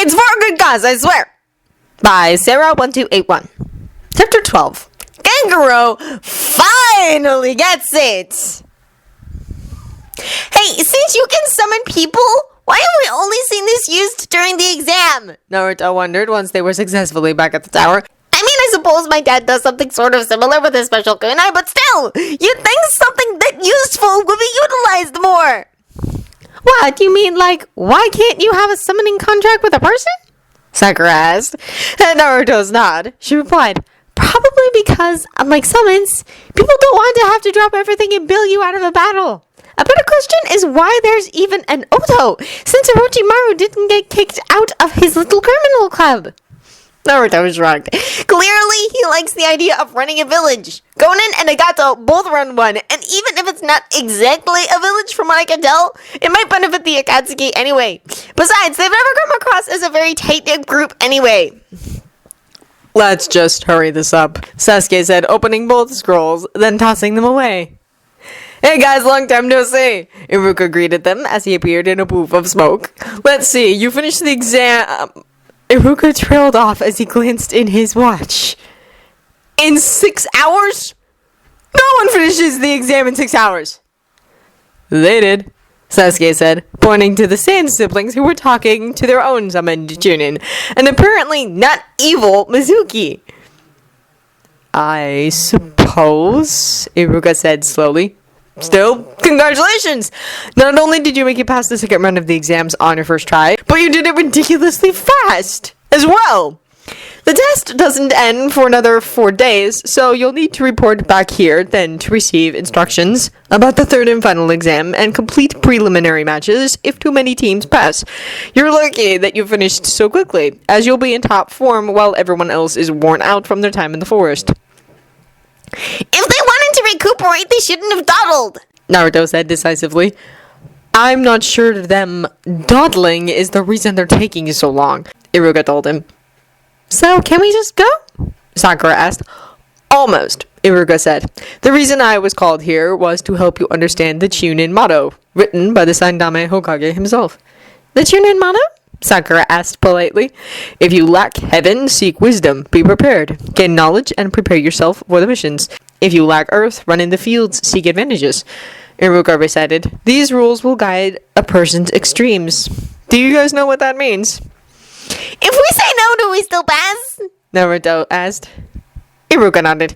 It's for a good cause, I swear. By Sarah1281. Chapter 12. Kangaroo finally gets it! Hey, since you can summon people, why have we only seen this used during the exam? Naruto wondered once they were successfully back at the tower. I mean, I suppose my dad does something sort of similar with his special kunai, but still, you'd think something that useful would be utilized more. What, you mean like, why can't you have a summoning contract with a person? Sakura asked. And Naruto's nod. She replied, probably because, unlike summons, people don't want to have to drop everything and bail you out of a battle. A better question is why there's even an Oto, since Orochimaru didn't get kicked out of his little criminal club. Naruto shrugged. Clearly, he likes the idea of running a village. Gonen and Nagato both run one, and even if it's not exactly a village from what I can tell, it might benefit the Akatsuki anyway. Besides, they've never come across as a very tight-knit group anyway. Let's just hurry this up, Sasuke said, opening both scrolls, then tossing them away. Hey guys, long time no see! Iruka greeted them as he appeared in a poof of smoke. Let's see, you finished the exam... Iruka trailed off as he glanced in his watch. In 6 hours? No one finishes the exam in 6 hours. They did, Sasuke said, pointing to the Sand siblings who were talking to their own summoned Chunin, and apparently not evil Mizuki. I suppose, Iruka said slowly. Still, congratulations! Not only did you make it past the second round of the exams on your first try, but you did it ridiculously fast as well! The test doesn't end for another 4 days, so you'll need to report back here then to receive instructions about the third and final exam and complete preliminary matches if too many teams pass. You're lucky that you finished so quickly, as you'll be in top form while everyone else is worn out from their time in the forest. If they wanted to recuperate, they shouldn't have dawdled, Naruto said decisively. I'm not sure them dawdling is the reason they're taking so long, Iruka told him. So, can we just go? Sakura asked. Almost, Iruka said. The reason I was called here was to help you understand the Chunin motto, written by the Sandaime Hokage himself. The Chunin motto? Sakura asked politely. If you lack heaven, seek wisdom. Be prepared. Gain knowledge and prepare yourself for the missions. If you lack earth, run in the fields, seek advantages. Iruka recited. These rules will guide a person's extremes. Do you guys know what that means? If we say no, do we still pass? Naruto asked. Iruka nodded.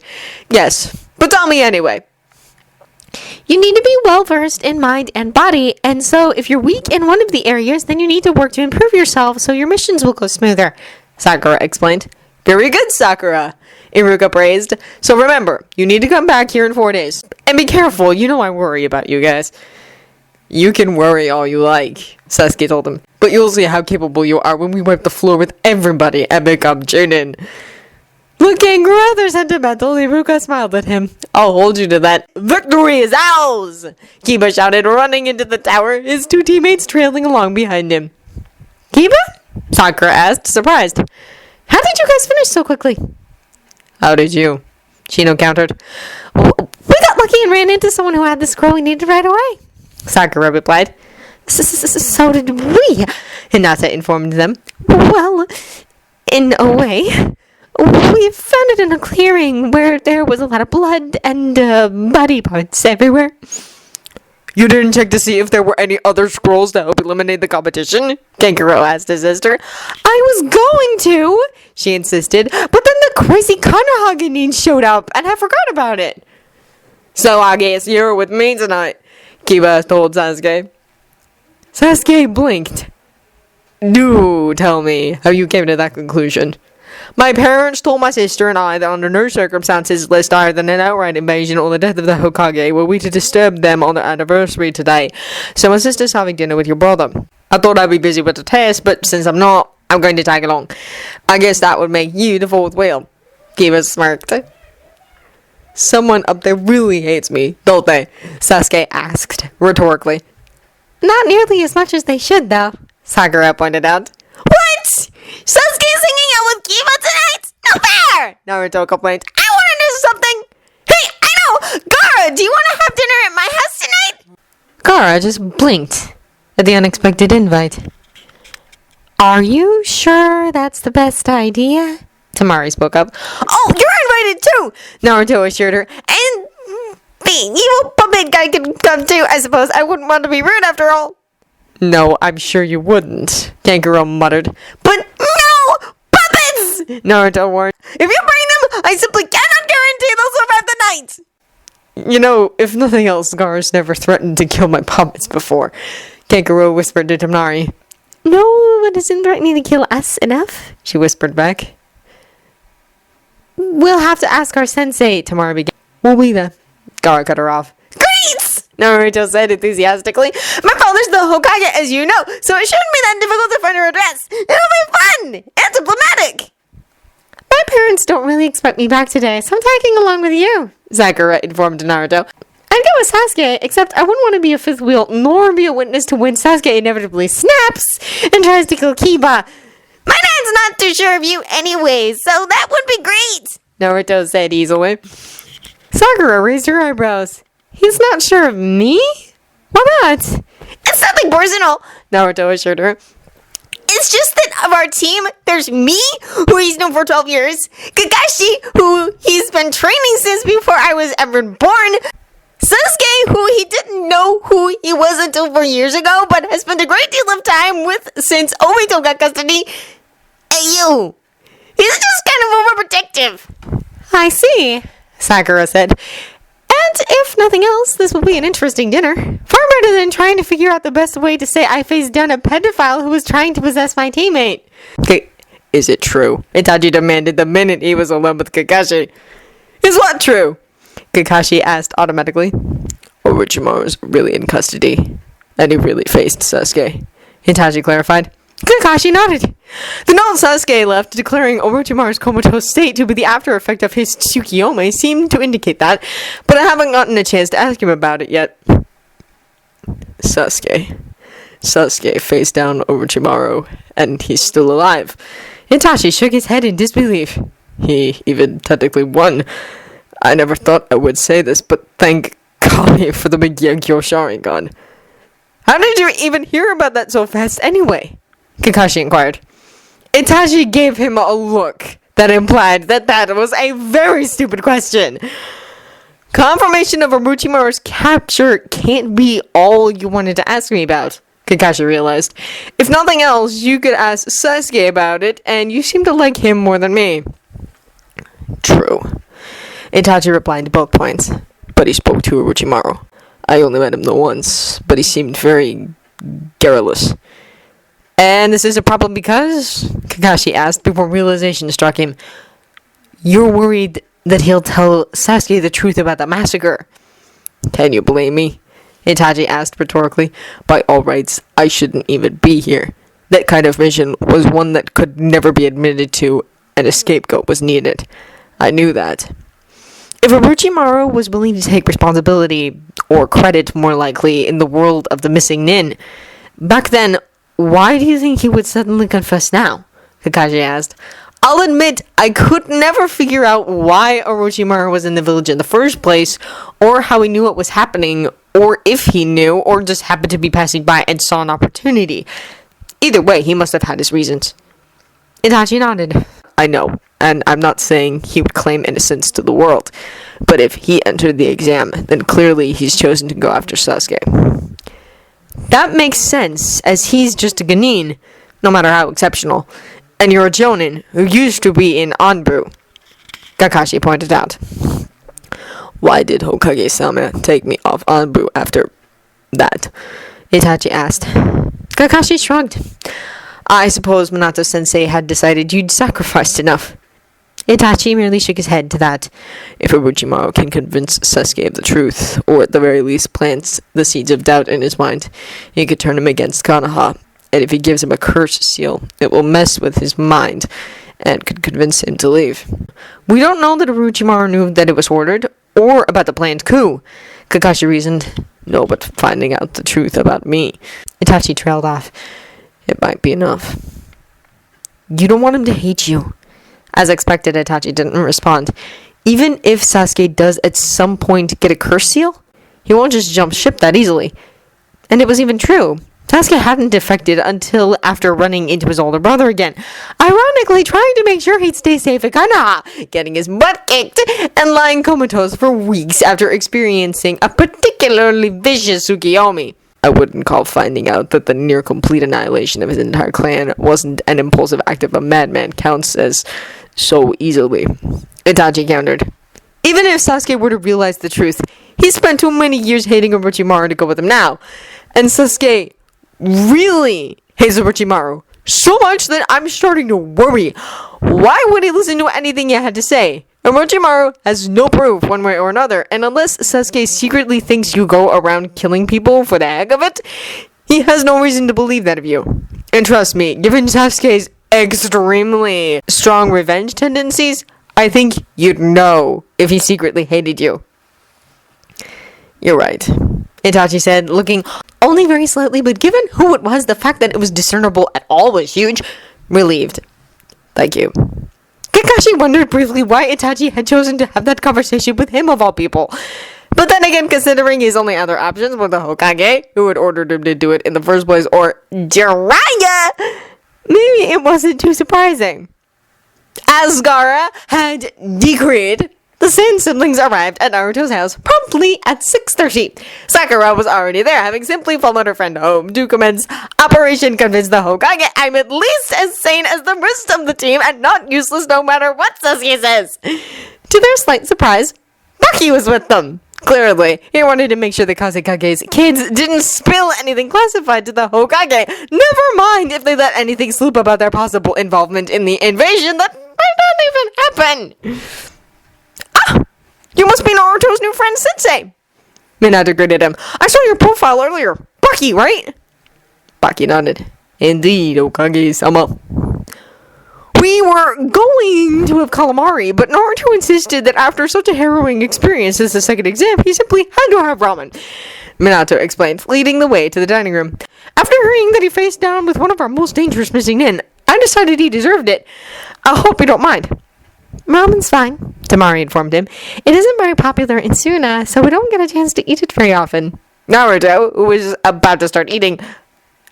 Yes, but tell me anyway. You need to be well-versed in mind and body, and so if you're weak in one of the areas, then you need to work to improve yourself so your missions will go smoother, Sakura explained. Very good, Sakura, Iruka praised. So remember, you need to come back here in 4 days. And be careful, you know I worry about you guys. You can worry all you like, Sasuke told him. But you'll see how capable you are when we wipe the floor with everybody and become Chunin. Looking rather sentimental, Iruka smiled at him. I'll hold you to that. Victory is ours! Kiba shouted, running into the tower, his two teammates trailing along behind him. Kiba? Sakura asked, surprised. How did you guys finish so quickly? How did you? Shino countered. We got lucky and ran into someone who had the scroll we needed right away, Sakura replied. So did we, Hinata informed them. Well, in a way. We found it in a clearing where there was a lot of blood and body parts everywhere. You didn't check to see if there were any other scrolls to help eliminate the competition? Kankuro asked his sister. I was going to, she insisted, but then the crazy Konoha showed up and I forgot about it. So I guess you're with me tonight, Kiba told Sasuke. Sasuke blinked. Do tell me how you came to that conclusion. My parents told my sister and I that under no circumstances less dire than an outright invasion or the death of the Hokage were we to disturb them on their anniversary today. So my sister's having dinner with your brother. I thought I'd be busy with the test, but since I'm not, I'm going to tag along. I guess that would make you the fourth wheel. Kiba smirked. Someone up there really hates me, don't they? Sasuke asked, rhetorically. Not nearly as much as they should, though, Sakura pointed out. What? Sasuke's hanging out with Kiba tonight? No fair! Naruto complained. I want to do something! Hey, I know! Gaara, do you want to have dinner at my house tonight? Gaara just blinked at the unexpected invite. Are you sure that's the best idea? Tamari spoke up. Oh, you're invited too! Naruto assured her. And the evil puppet guy can come too, I suppose. I wouldn't want to be rude after all. No, I'm sure you wouldn't, Kankuro muttered. But no! Puppets! Naruto warned. If you bring them, I simply cannot guarantee they'll survive the night! You know, if nothing else, Gar's never threatened to kill my puppets before, Kankuro whispered to Tamari. No, but isn't threatening to kill us enough? She whispered back. We'll have to ask our sensei, Tamari began. We'll be there. Gara cut her off. Great! Naruto said enthusiastically. My father's the Hokage, as you know, so it shouldn't be that difficult to find her address. It'll be fun and diplomatic. My parents don't really expect me back today, so I'm tagging along with you, Sakura informed Naruto. I'd go with Sasuke, except I wouldn't want to be a fifth wheel, nor be a witness to when Sasuke inevitably snaps and tries to kill Kiba. My dad's not too sure of you anyway, so that would be great, Naruto said easily. Sakura raised her eyebrows. He's not sure of me? Why not? It's nothing personal, Naruto assured her. It's just that of our team, there's me, who he's known for 12 years, Kakashi, who he's been training since before I was ever born, Sasuke, who he didn't know who he was until 4 years ago, but has spent a great deal of time with since Obito got custody, and you. He's just kind of overprotective. I see, Sakura said. And if nothing else, this will be an interesting dinner. Far better than trying to figure out the best way to say I faced down a pedophile who was trying to possess my teammate. Okay, is it true? Itachi demanded the minute he was alone with Kakashi. Is what true? Kakashi asked automatically. Orochimaru's really in custody, and he really faced Sasuke. Itachi clarified. Kakashi nodded. The note Sasuke left, declaring Orochimaru's comatose state to be the after effect of his Tsukiyomi, seemed to indicate that, but I haven't gotten a chance to ask him about it yet. Sasuke faced down Orochimaru, and he's still alive. Itachi shook his head in disbelief. He even technically won. I never thought I would say this, but thank Kami for the Megyakyo Sharingan. How did you even hear about that so fast anyway? Kakashi inquired. Itachi gave him a look that implied that that was a very stupid question. Confirmation of Orochimaru's capture can't be all you wanted to ask me about, Kakashi realized. If nothing else, you could ask Sasuke about it, and you seem to like him more than me. True. Itachi replied to both points, but he spoke to Orochimaru. I only met him the once, but he seemed very garrulous. And this is a problem because? Kakashi asked before realization struck him. You're worried that he'll tell Sasuke the truth about the massacre. Can you blame me? Itachi asked rhetorically. By all rights, I shouldn't even be here. That kind of mission was one that could never be admitted to, and a scapegoat was needed. I knew that. If Orochimaru was willing to take responsibility, or credit more likely, in the world of the missing nin, back then, why do you think he would suddenly confess now? Kakashi asked. I'll admit, I could never figure out why Orochimaru was in the village in the first place, or how he knew what was happening, or if he knew, or just happened to be passing by and saw an opportunity. Either way, he must have had his reasons. Itachi nodded. I know, and I'm not saying he would claim innocence to the world, but if he entered the exam, then clearly he's chosen to go after Sasuke. That makes sense, as he's just a genin, no matter how exceptional, and you're a jonin who used to be in Anbu, Kakashi pointed out. Why did Hokage-sama take me off Anbu after that? Itachi asked. Kakashi shrugged. I suppose Minato-sensei had decided you'd sacrificed enough. Itachi merely shook his head to that. If Orochimaru can convince Sasuke of the truth, or at the very least plants the seeds of doubt in his mind, he could turn him against Konoha, and if he gives him a curse seal, it will mess with his mind, and could convince him to leave. We don't know that Orochimaru knew that it was ordered, or about the planned coup, Kakashi reasoned. No, but finding out the truth about me. Itachi trailed off. It might be enough. You don't want him to hate you. As expected, Itachi didn't respond. Even if Sasuke does at some point get a curse seal, he won't just jump ship that easily. And it was even true. Sasuke hadn't defected until after running into his older brother again, ironically trying to make sure he'd stay safe at Konoha, getting his butt kicked and lying comatose for weeks after experiencing a particularly vicious Tsukiyomi. I wouldn't call finding out that the near-complete annihilation of his entire clan wasn't an impulsive act of a madman counts as so easily. Itachi countered. Even if Sasuke were to realize the truth, he spent too many years hating Orochimaru to go with him now. And Sasuke really hates Orochimaru so much that I'm starting to worry. Why would he listen to anything he had to say? Orochimaru has no proof one way or another, and unless Sasuke secretly thinks you go around killing people for the heck of it, he has no reason to believe that of you. And trust me, given Sasuke's extremely strong revenge tendencies, I think you'd know if he secretly hated you. You're right, Itachi said, looking only very slightly, but given who it was, the fact that it was discernible at all was huge. Relieved. Thank you. Kakashi wondered briefly why Itachi had chosen to have that conversation with him of all people. But then again, considering his only other options were the Hokage, who had ordered him to do it in the first place, or Jiraiya, maybe it wasn't too surprising. As Gaara had decreed, the Sand siblings arrived at Naruto's house promptly at 6:30. Sakura was already there, having simply followed her friend home to commence Operation Convince the Hokage I'm at least as sane as the rest of the team and not useless no matter what Sasuke says. To their slight surprise, Baki was with them. Clearly, he wanted to make sure the Kazekage's kids didn't spill anything classified to the Hokage. Never mind if they let anything slip about their possible involvement in the invasion that might not even happen. Ah! You must be Naruto's new friend Sensei! Minato greeted him. I saw your profile earlier. Baki, right? Baki nodded. Indeed, Okage-sama. We were going to have calamari, but Naruto insisted that after such a harrowing experience as the second exam, he simply had to have ramen. Minato explained, leading the way to the dining room. After hearing that he faced down with one of our most dangerous missing nin, I decided he deserved it. I hope you don't mind. Ramen's fine, Tamari informed him. It isn't very popular in Suna, so we don't get a chance to eat it very often. Naruto, who was about to start eating,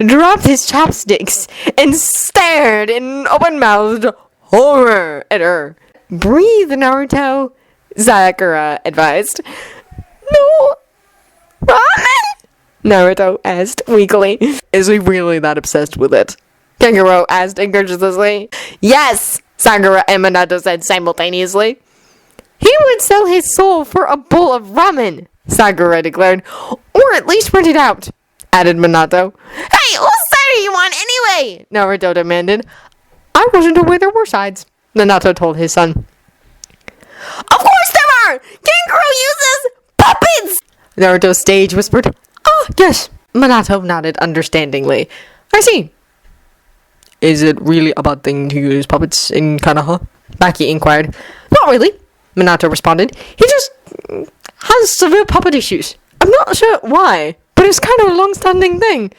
dropped his chopsticks and stared in open-mouthed horror at her. Breathe, Naruto, Sakura advised. No ramen? Naruto asked weakly. Is he really that obsessed with it? Kankuro asked incredulously. Yes, Sakura and Minato said simultaneously. He would sell his soul for a bowl of ramen, Sakura declared, or at least rent it out, added Minato. Hey, whose side are you on anyway? Naruto demanded. I wasn't aware there were sides, Minato told his son. Of course there are! Kankuro uses puppets! Naruto stage whispered. Oh, yes, Minato nodded understandingly. I see. Is it really a bad thing to use puppets in Konoha? Baki inquired. Not really, Minato responded. He just has severe puppet issues. I'm not sure why, but it's kind of a long-standing thing.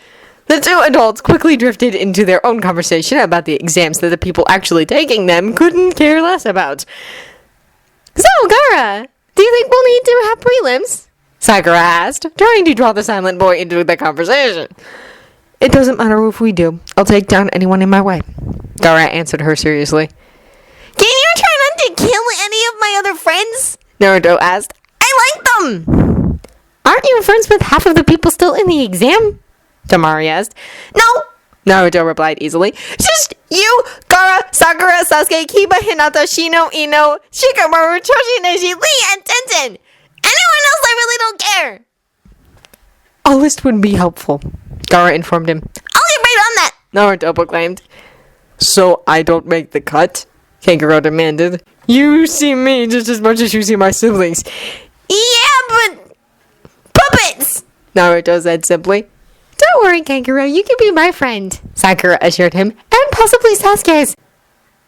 The two adults quickly drifted into their own conversation about the exams that the people actually taking them couldn't care less about. So, Gaara, do you think we'll need to have prelims? Sakura asked, trying to draw the silent boy into the conversation. It doesn't matter if we do. I'll take down anyone in my way. Gaara answered her seriously. Can you try not to kill any of my other friends? Naruto asked. I like them. Aren't you friends with half of the people still in the exam? Tamari asked. No, Naruto replied easily. Just you, Gaara, Sakura, Sasuke, Kiba, Hinata, Shino, Ino, Shikamaru, Choshineji, Lee, and Tenten. Anyone else I really don't care. A list would be helpful, Gaara informed him. I'll get right on that, Naruto proclaimed. So I don't make the cut? Kankuro demanded. You see me just as much as you see my siblings. Yeah, but puppets, Naruto said simply. Don't worry, Kankuro, you can be my friend, Sakura assured him, and possibly Sasuke's.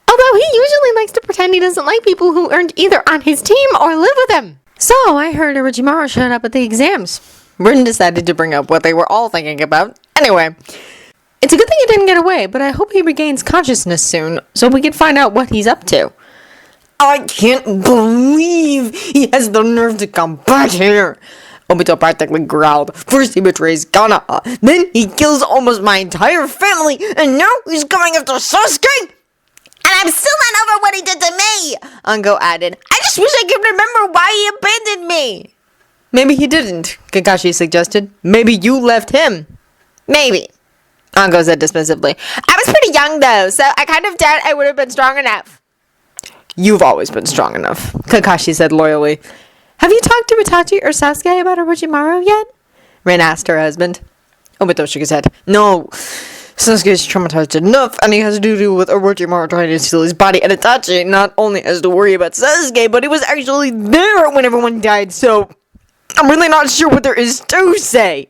Although he usually likes to pretend he doesn't like people who aren't either on his team or live with him. So I heard Orochimaru showed up at the exams. Rin decided to bring up what they were all thinking about. Anyway, it's a good thing he didn't get away, but I hope he regains consciousness soon, so we can find out what he's up to. I can't believe he has the nerve to come back here, Obito practically growled. First he betrays Kana, then he kills almost my entire family, and now he's coming after Sasuke? And I'm still not over what he did to me, Ango added. I just wish I could remember why he abandoned me. Maybe he didn't, Kakashi suggested. Maybe you left him. Maybe, Ango said dismissively. I was pretty young though, so I kind of doubt I would have been strong enough. You've always been strong enough, Kakashi said loyally. Have you talked to Itachi or Sasuke about Orochimaru yet? Rin asked her husband. Obito shook his head. No, Sasuke is traumatized enough, and he has to do with Orochimaru trying to steal his body, and Itachi not only has to worry about Sasuke, but he was actually there when everyone died, so I'm really not sure what there is to say.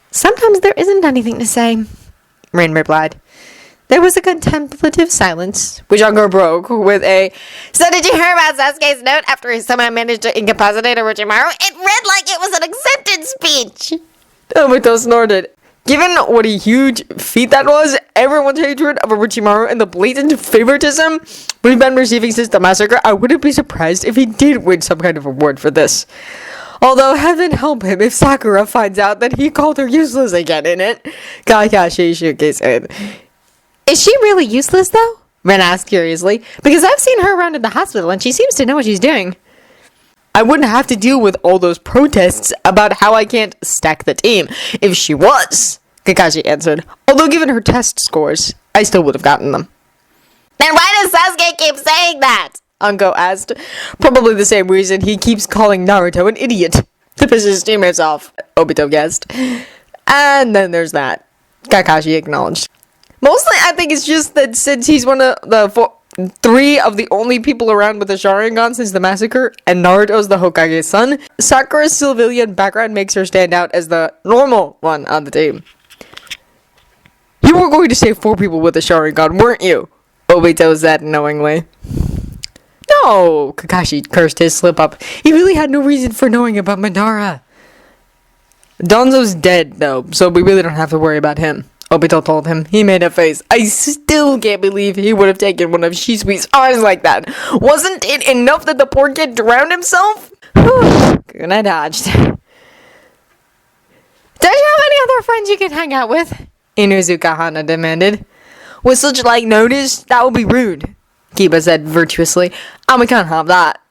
Sometimes there isn't anything to say, Rin replied. There was a contemplative silence, which Ango broke with a, So did you hear about Sasuke's note after he somehow managed to incapacitate Orochimaru? It read like it was an acceptance speech. Obito snorted. Given what a huge feat that was, everyone's hatred of Orochimaru and the blatant favoritism we've been receiving since the massacre, I wouldn't be surprised if he did win some kind of award for this. Although, heaven help him if Sakura finds out that he called her useless again in it. Kakashi shook his head. Is she really useless, though? Ren asked curiously. Because I've seen her around in the hospital and she seems to know what she's doing. I wouldn't have to deal with all those protests about how I can't stack the team if she was, Kakashi answered. Although given her test scores, I still would have gotten them. Then why does Sasuke keep saying that? Ango asked. Probably the same reason he keeps calling Naruto an idiot. To piss his teammates off, Obito guessed. And then there's that, Kakashi acknowledged. Mostly, I think it's just that since he's one of the three of the only people around with a Sharingan since the massacre, and Naruto's the Hokage's son, Sakura's civilian background makes her stand out as the normal one on the team. You were going to say 4 people with a Sharingan, weren't you? Obito said knowingly. No, Kakashi cursed his slip-up. He really had no reason for knowing about Madara. Danzo's dead, though, so we really don't have to worry about him. Obito told him. He made a face. I still can't believe he would have taken one of Shisui's eyes like that. Wasn't it enough that the poor kid drowned himself? Whew, good, I dodged. Don't you have any other friends you can hang out with? Inuzuka Hana demanded. With such light notice, that would be rude, Kiba said virtuously. And we can't have that.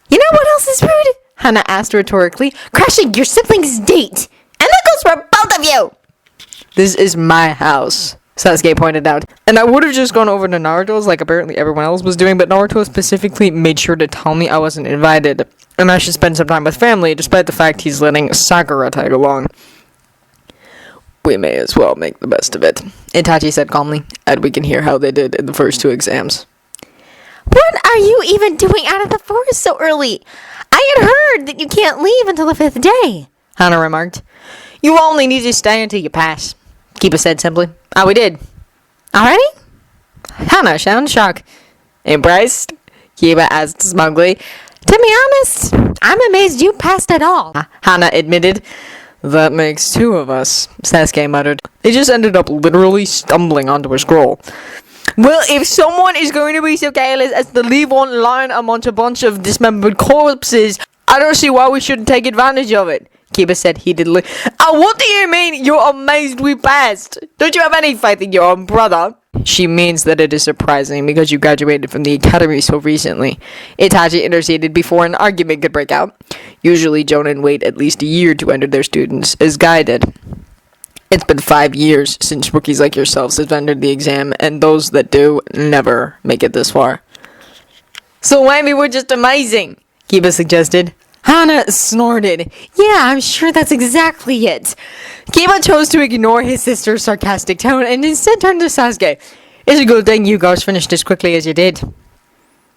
You know what else is rude? Hana asked rhetorically. Crashing your sibling's date. And that goes for both of you. This is my house, Sasuke pointed out. And I would have just gone over to Naruto's like apparently everyone else was doing, but Naruto specifically made sure to tell me I wasn't invited. And I should spend some time with family, despite the fact he's letting Sakura tag along. We may as well make the best of it, Itachi said calmly, and we can hear how they did in the first 2 exams. What are you even doing out of the forest so early? I had heard that you can't leave until the 5th day, Hana remarked. You only need to stay until you pass, Kiba said simply. Oh, we did. Already? Hana sounded shocked. Impressed? Kiba asked smugly. To be honest, I'm amazed you passed at all, Hana admitted. That makes 2 of us, Sasuke muttered. They just ended up literally stumbling onto a scroll. Well, if someone is going to be so careless as to leave one lying amongst a bunch of dismembered corpses, I don't see why we shouldn't take advantage of it, Kiba said heatedly. What do you mean you're amazed we passed? Don't you have any faith in your own brother? She means that it is surprising because you graduated from the academy so recently. Itachi interceded before an argument could break out. Usually Jonin wait at least a year to enter their students, as Guy did. It's been 5 years since rookies like yourselves have entered the exam, and those that do never make it this far. So maybe we're just amazing, Kiba suggested. Hana snorted. Yeah, I'm sure that's exactly it. Kiba chose to ignore his sister's sarcastic tone and instead turned to Sasuke. It's a good thing you guys finished as quickly as you did.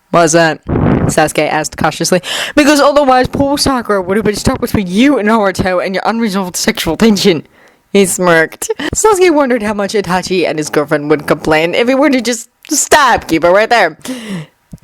What's that? Sasuke asked cautiously. Because otherwise poor Sakura would have been stuck between you and Naruto and your unresolved sexual tension. He smirked. Sasuke wondered how much Itachi and his girlfriend would complain if he were to just stab Kiba right there.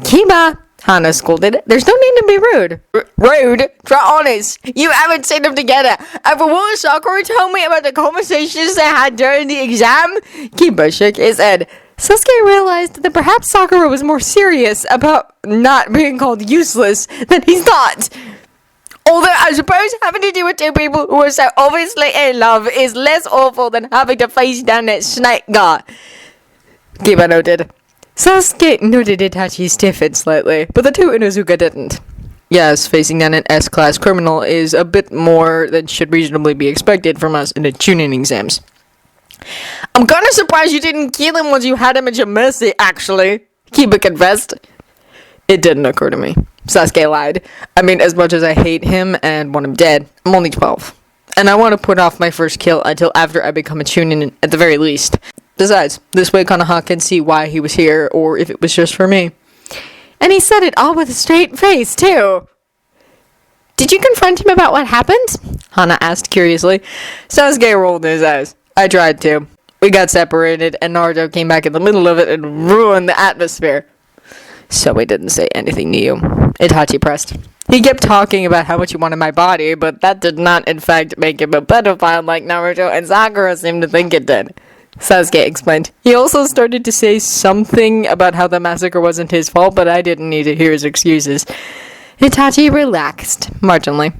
Kiba, Hana scolded. There's no need to be rude. Rude? Try honest. You haven't seen them together. And for what Sakura told me about the conversations they had during the exam, Kiba shook his head. Sasuke realized that perhaps Sakura was more serious about not being called useless than he thought. Although I suppose having to do with two people who are so obviously in love is less awful than having to face down that snake guy. Kiba noted. Sasuke noted Itachi stiffened slightly, but the two Inuzuka didn't. Yes, facing down an S-class criminal is a bit more than should reasonably be expected from us in the tuning exams. I'm kinda surprised you didn't kill him once you had him at your mercy, actually, Kiba confessed. It didn't occur to me. Sasuke lied. I mean, as much as I hate him and want him dead, I'm only 12. And I want to put off my first kill until after I become a Chunin at the very least. Besides, this way Konoha can see why he was here, or if it was just for me. And he said it all with a straight face, too. Did you confront him about what happened? Hana asked curiously. Sasuke rolled his eyes. I tried to. We got separated, and Naruto came back in the middle of it and ruined the atmosphere. So we didn't say anything to you. Itachi pressed. He kept talking about how much he wanted my body, but that did not, in fact, make him a pedophile like Naruto and Sakura seemed to think it did. Sasuke explained. He also started to say something about how the massacre wasn't his fault, but I didn't need to hear his excuses. Itachi relaxed, marginally.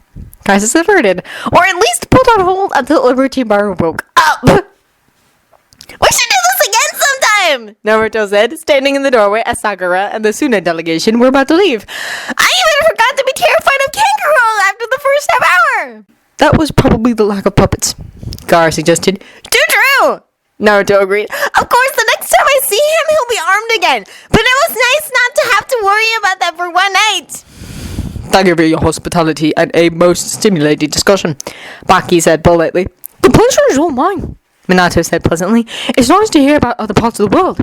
Crisis averted. Or at least put on hold until Orochimaru woke up. We should do this again sometime, Naruto said, standing in the doorway as Sakura and the Suna delegation were about to leave. I even forgot to be terrified of kangaroos after the first half hour. That was probably the lack of puppets, Gaara suggested. Too true, Naruto agreed. Of course, the next time I see him, he'll be armed again. But it was nice not to have to worry about that for one night. Thank you for your hospitality and a most stimulating discussion, Baki said politely. The pleasure is all mine, Minato said pleasantly. It's nice to hear about other parts of the world.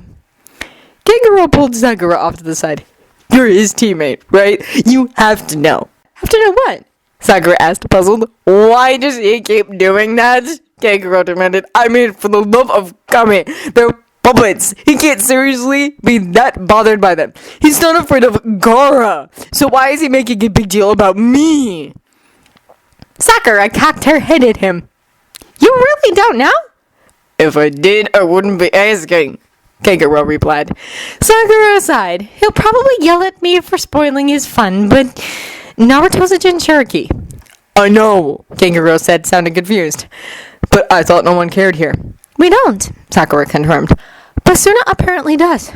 Kangaroo pulled Sakura off to the side. You're his teammate, right? You have to know. Have to know what? Sakura asked, puzzled. Why does he keep doing that? Kangaroo demanded. I mean, for the love of Kami, they're puppets. He can't seriously be that bothered by them. He's not afraid of Gaara. So why is he making a big deal about me? Sakura cocked her head at him. You really don't know? If I did, I wouldn't be asking, Kangaroo replied. Sakura sighed. He'll probably yell at me for spoiling his fun, but Naruto's a Jinchuriki. I know, Kangaroo said, sounding confused. But I thought no one cared here. We don't, Sakura confirmed. But Suna apparently does.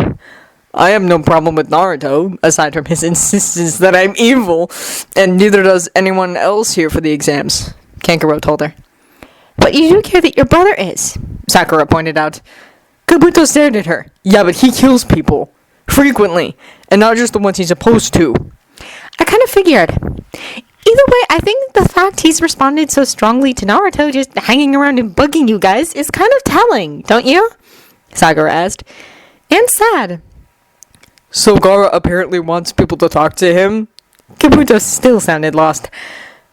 I have no problem with Naruto, aside from his insistence that I'm evil, and neither does anyone else here for the exams, Kankuro told her. But you do care that your brother is, Sakura pointed out. Kabuto stared at her. Yeah, but he kills people. Frequently. And not just the ones he's supposed to. I kind of figured. Either way, I think the fact he's responded so strongly to Naruto just hanging around and bugging you guys is kind of telling, don't you? Sakura asked. And sad. So Gaara apparently wants people to talk to him? Kabuto still sounded lost.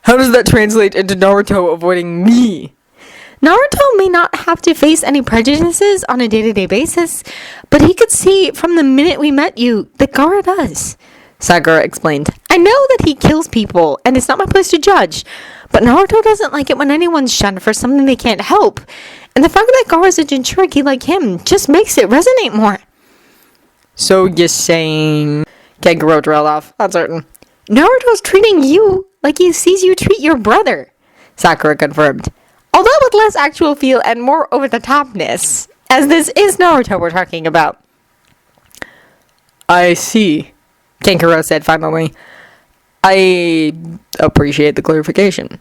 How does that translate into Naruto avoiding me? Naruto may not have to face any prejudices on a day-to-day basis, but he could see from the minute we met you that Gaara does, Sakura explained. I know that he kills people, and it's not my place to judge, but Naruto doesn't like it when anyone's shunned for something they can't help, and the fact that Gaara's a Jinchuriki like him just makes it resonate more. So you're saying... Kankuro trailed off, uncertain. Naruto's treating you like he sees you treat your brother, Sakura confirmed. Although with less actual feel and more over-the-topness, as this is Naruto we're talking about. I see, Kankuro said finally. I appreciate the clarification.